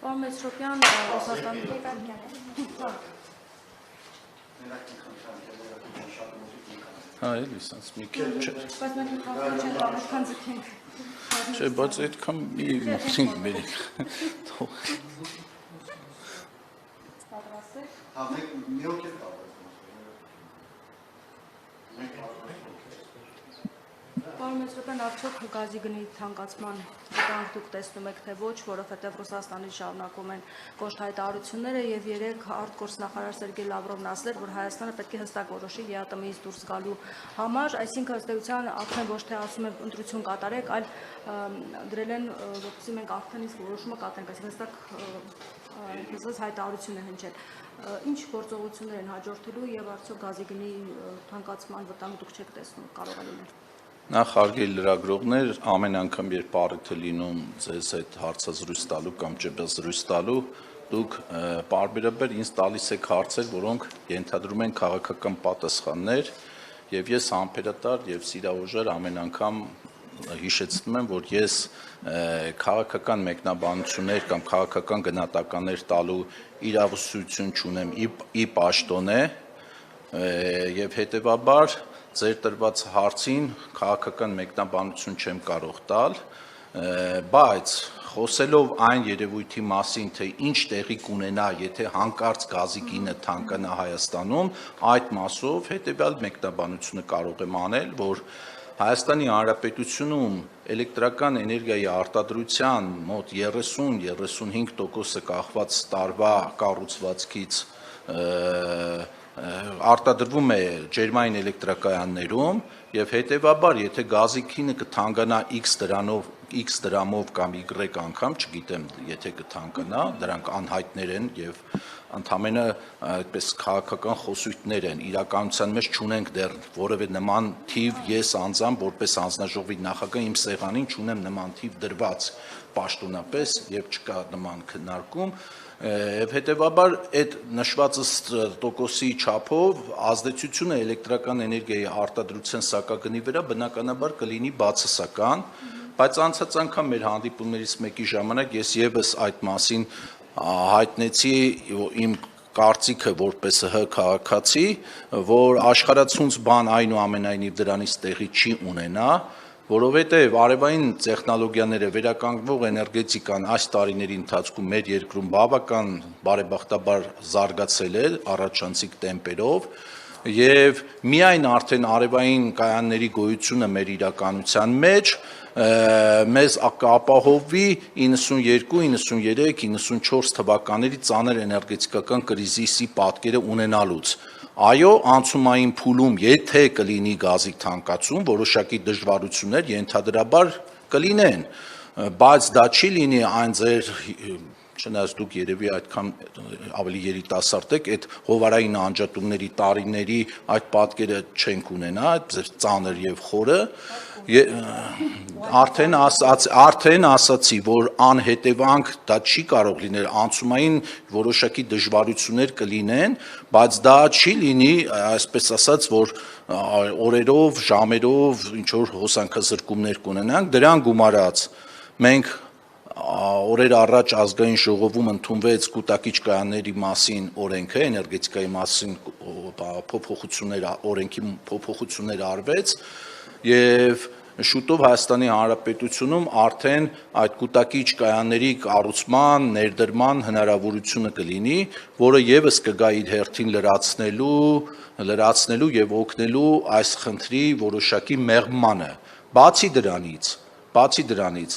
Պարոն Մեծրոպյան, Ռուսաստանի էլի սենց մի քիչ չէ։ Բայց մենք խաղում չենք ամենքան ձգենք։ Չէ, բայց այդքան մի մոտենք բերենք։ Պատրաստ եք։ Հա, մենք մի օր ենք կարող։ Պարոն Մեծրոպյան, արդյոք գազի գնի թանկացման վտանգ դուք տեսնում եք, թե ոչ, որովհետև Ռուսաստանից շարունակում են կոշտ հայտարարությունները եւ երեք արտգործնախարար Սերգեյ Լավրովն ասել, որ Հայաստանը պետք է հստակ որոշի ԵԱՏՄ-ից դուրս գալու համար, այսինքն ըստ էության արդեն ոչ թե ասում են ընտրություն կատարեք, այլ դրել են, որպեսզի մենք արդեն իսկ որոշումը կատարենք, այսինքն հստակ հայտարարություն է հնչել։ Ինչ գործողություններ են հաջորդելու եւ արդյոք գազի գնի թանկացման վտանգ դուք չեք տեսնում, կարող է լինել։ Նախ հարգելի լրագրողներ, ամեն անգամ երբ առիթ է լինում ձեզ հետ հարցազրույց տալու կամ ճեպազրույց տալու, դուք պարբերաբար ինձ տալիս եք հարցեր, որոնք ենթադրում են քաղաքական պատասխաններ, եւ ես համբերատար եւ սիրահորժար ամեն անգամ հիշեցնում եմ, որ ես քաղաքական մեկնաբանություններ կամ քաղաքական գնահատականներ տալու իրավասություն չունեմ ի պաշտոնե եւ հետեւաբար ձեր տրված հարցին քաղաքական մեկնաբանություն չեմ կարող տալ, բայց խոսելով այն երևույթի մասին, թե ինչ տեղի կունենա, եթե հանկարծ գազի գինը թանկանա Հայաստանում, այդ մասով հետեւյալ մեկնաբանությունը կարող եմ անել, որ Հայաստանի Հանրապետությունում էլեկտրական էներգիայի արտադրության մոտ 30-35% կախված տարվա կառուցվածքից արտադրվում է ջերմային էլեկտրակայաններում եւ հետեւաբար եթե գազի գինը կթանկանա X դրամով կամ Y անգամ, չգիտեմ, եթե կթանկանա, դրանք անհայտներ են եւ ընդամենը այդպես քաղաքական խոսույթներ են, իրականության մեջ չունենք դեռ որևէ նման թիվ, ես անձամբ որպես հանձնաժողովի նախագահ իմ սեղանին չունեմ նման թիվ դրված պաշտոնապես եւ չկա նման քննարկում Եվ հետևաբար այդ նշվածս տոկոսի չափով ազդեցությունը էլեկտրական էներգիայի արտադրության սակագնի վրա բնականաբար կլինի բացասական, բայց անցած անգամ մեր հանդիպումներից մեկի ժամանակ ես եւս այդ մասին հայտնեցի իմ կարծիքը որպես ՀՀ քաղաքացի, որ աշխարհացունց բան այնուամենայնիվ դրանից տեղի չի ունենա, որովհետև արևային տեխնոլոգիաները վերականգնվող էներգետիկան այս տարիների ընթացքում մեր երկրում բավական բարեբախտաբար զարգացել է առաջանցիկ տեմպերով եւ միայն արդեն արևային կայանների գոյությունը մեր իրականության մեջ մեզ կապահովի 92, 93, 94 թվականների ծանր էներգետիկական կրիզիսի պատկերը ունենալուց Այո, անցումային փուլում եթե կլինի գազի թանկացում, որոշակի դժվարություններ ենթադրաբար կլինեն, բայց դա չի լինի այն ձեր չնայած դուք երևի այդքան ավելի երիտասարդ եք, այդ հովարային անջատումների տարիների այդ պատկերը չենք ունենա, այդ ծանր եւ խորը արդեն ասացի, որ անհետևանք դա չի կարող լինել, անցումային որոշակի դժվարություններ կլինեն, բայց դա չի լինի, այսպես ասած, որ օրերով, ժամերով ինչ որ հոսանքազրկումներ կունենանք, դրան գումարած մենք օրեր առաջ ազգային ժողովում ընդունվեց կուտակիչ կայանների մասին օրենքը, էներգետիկայի մասին օրենքի փոփոխություններ արվեց եւ շուտով Հայաստանի Հանրապետությունում արդեն այդ կուտակիչ կայանների կառուցման, ներդրման հնարավորությունը կլինի, որը եւս կգա իր հերթին լրացնելու եւ օգնելու այս խնդրի որոշակի մեղմանը։ Բացի դրանից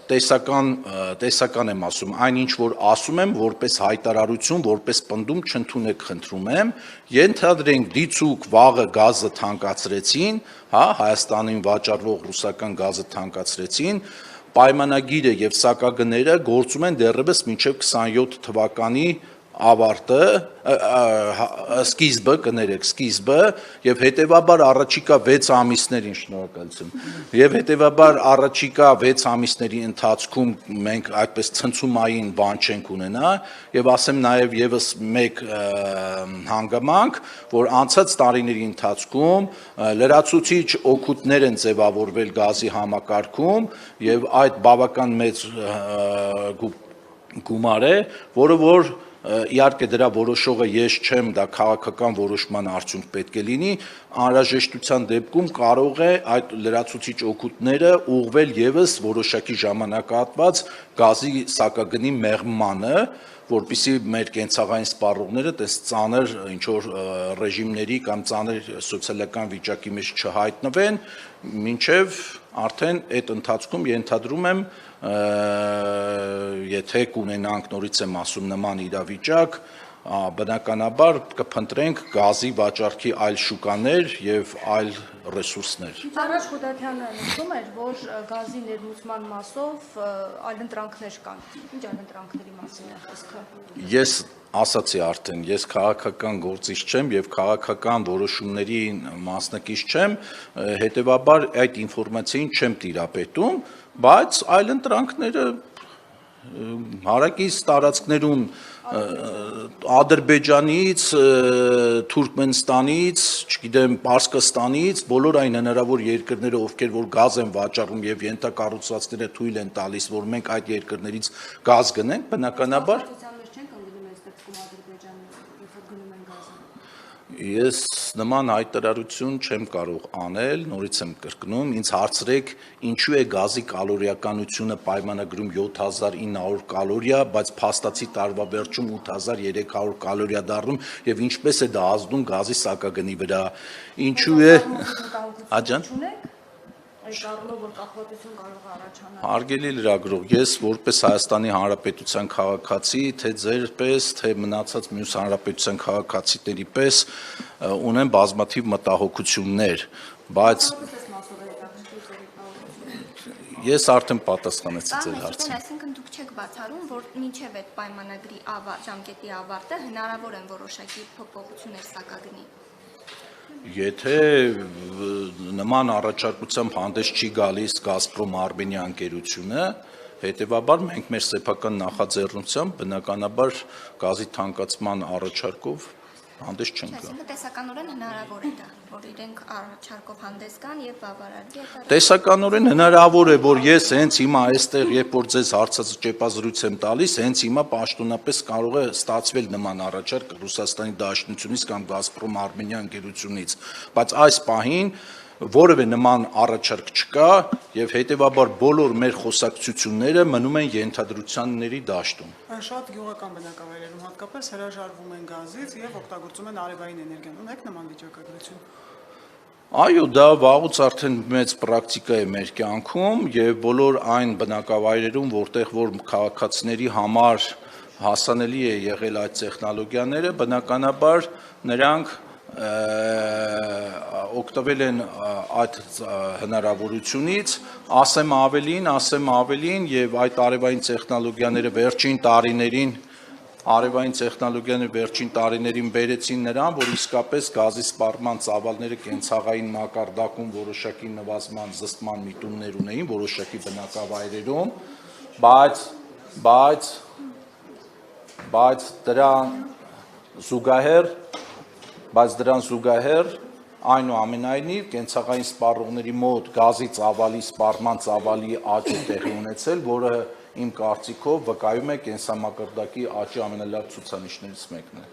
տեսական եմ ասում, այնինչ որ ասում եմ որպես հայտարարություն, որպես պնդում չընդունեք խնդրում եմ, ենթադրենք դիցուք վաղը գազը թանկացրեցին, հա, Հայաստանին վաճառվող ռուսական գազը թանկացրեցին, պայմանագիրը եւ սակագները գործում են դեռևս մինչեւ 27 թվականի ավարտը, սկիզբը եւ հետեւաբար առաջիկա 6 ամիսներին շնորհակալություն։ Եվ հետեւաբար առաջիկա 6 ամիսների ընթացքում մենք այդպես ցնցումային բան չենք ունենա եւ ասեմ նաեւ եւս մեկ հանգամանք, որ անցած տարիների ընթացքում լրացուցիչ օգուտներ են ձևավորվել գազի համակարգում եւ այդ բավական մեծ գումար է, որը որ իհարկե դրա որոշողը ես չեմ, դա քաղաքական որոշման արդյունք պետք է լինի, անհրաժեշտության դեպքում կարող է այդ լրացուցիչ օգուտները ուղղվել եւս որոշակի ժամանակահատված գազի սակագնի մեղմանը, որպեսզի մեր կենցաղային սպառողները տես ծանր ինչ որ ռեժիմների կամ ծանր սոցիալական վիճակի մեջ չհայտնվեն, մինչև արդեն այդ ընթացքում ենթադրում եմ եթե կունենանք նորից եմ ասում նման իրավիճակ, բնականաբար կփնտրենք գազի վաճառքի այլ շուկաներ եւ այլ ռեսուրսներ։ Առաջ Խուդատյանը նշում էր, որ գազի ներմուծման մասով այլընտրանքներ կան։ Ինչ այլընտրանքների մասին է խոսքը։ Ես ասացի արդեն, ես քաղաքական գործիչ չեմ եւ քաղաքական որոշումների մասնակից չեմ, հետեւաբար այդ ինֆորմացիային չեմ տիրապետում, բայց այլընտրանքները հարակից տարածքներում Ադրբեջանից, Թուրքմենստանից, չգիտեմ, Պարսկստանից, բոլոր այն հնարավոր երկրները, ովքեր որ գազ են վաճառում եւ ենթակառուցվածքները թույլ են տալիս, որ մենք այդ երկրներից գազ գնենք, բնականաբար Ես նման հայտարարություն չեմ կարող անել, նորից եմ կրկնում, ինձ հարցրեք, ինչու է գազի կալորիականությունը պայմանագրում 7900 կալորիա, բայց փաստացի տարվա վերջում 8300 կալորիա դառնում եւ ինչպես է դա ազդում գազի սակագնի վրա։ Ինչու է Աջան Այս առումով որ կախվածություն կարող է առաջանալ։ Հարգելի լրագրող, ես որպես Հայաստանի Հանրապետության քաղաքացի, թե ձեր պես, թե մնացած մյուս հանրապետության քաղաքացիների պես ունեմ բազմաթիվ մտահոգություններ, բայց ես արդեն պատասխանեցի ձեր հարցին։ Այսինքն դուք չեք բացառում, որ մինչև այդ պայմանագրի ժամկետի ավարտը հնարավոր են որոշակի փոփոխություններ սակագնի։ Եթե նման առաջարկությամբ հանդես չի գալիս Գազպրոմ Արմենիա ընկերությունը, հետևաբար մենք մեր սեփական նախաձեռնությամբ բնականաբար գազի թանկացման առաջարկով հանդես չենք գա։ Այսինքն տեսականորեն հնարավոր է դա, որ իրենք առաջարկով հանդես գան եւ բավարարվի այդ Տեսականորեն հնարավոր է, որ ես հենց հիմա այստեղ, երբ որ ձեզ հարցած ճեպազրույց եմ տալիս, հենց հիմա պաշտոնապես կարող է ստացվել նման առաջարկ Ռուսաստանի Դաշնությունից կամ Գազպրոմ Արմենիա ընկերությունից, բայց այս պահին որևէ նման առաջարկ չկա եւ հետեւաբար բոլոր մեր խոսակցությունները մնում են ենթադրությունների դաշտում։ Շատ գյուղական բնակավայրերում հատկապես հրաժարվում են գազից եւ օգտագործում են արևային էներգիան։ Ունեք նման վիճակագրություն։ Այո, դա վաղուց արդեն մեծ պրակտիկա է մեր կյանքում եւ բոլոր այն բնակավայրերում, որտեղ որ քաղաքացիների համար հասանելի է եղել այդ տեխնոլոգիաները, բնականաբար նրանք օգտվել են այդ հնարավորությունից, ասեմ ավելին եւ այդ արևային տեխնոլոգիաները վերջին տարիներին բերեցին նրան, որ իսկապես գազի սպառման ծավալները կենցաղային մակարդակում որոշակի նվազման զսպման միտումներ ունեին որոշակի բնակավայրերում, բայց դրան զուգահեռ այնուամենայնիվ կենցաղային սպառողների մոտ գազի ծավալի սպառման ծավալի աճ է տեղի ունեցել, որը իմ կարծիքով վկայում է կենսամակարդակի աճի ամենալավ ցուցանիշներից մեկն է։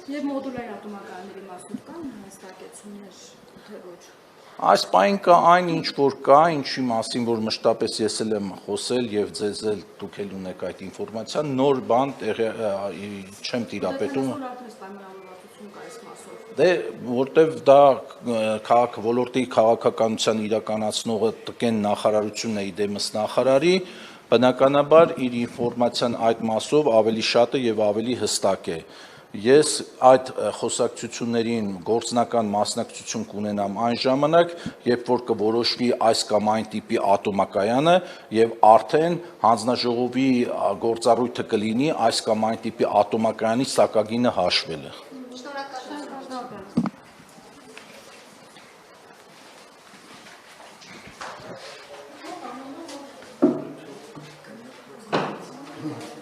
Եվ մոդուլային ատոմակայանների մասով կան հստակեցումներ, թե ոչ։ Այս պահին կա այն ինչ որ կա, ինչի մասին որ մշտապես ես էլ եմ խոսել եւ ձեզ էլ դուք էլ ունեք այդ ինֆորմացիան, նոր բան չեմ տիրապետում։ Դե որտեվ դա ոլորտի քաղաքականության իրականացնողը ՏԿ-ն նախարարությունն է իդեմս նախարարի, բնականաբար իր ինֆորմացիան այդ մասով ավելի շատ է եւ ավելի հստակ է։ Ես այդ խոսակցություններին գործնական մասնակցություն կունենամ այն ժամանակ, երբ որ կորոշվի այս կամ այն տիպի ատոմակայանը եւ արդեն հանձնաժողովի գործառույթը կլինի այս կամ այն տիպի ատոմակայանի սակագինը հաշվելը։ Շնորհակալություն։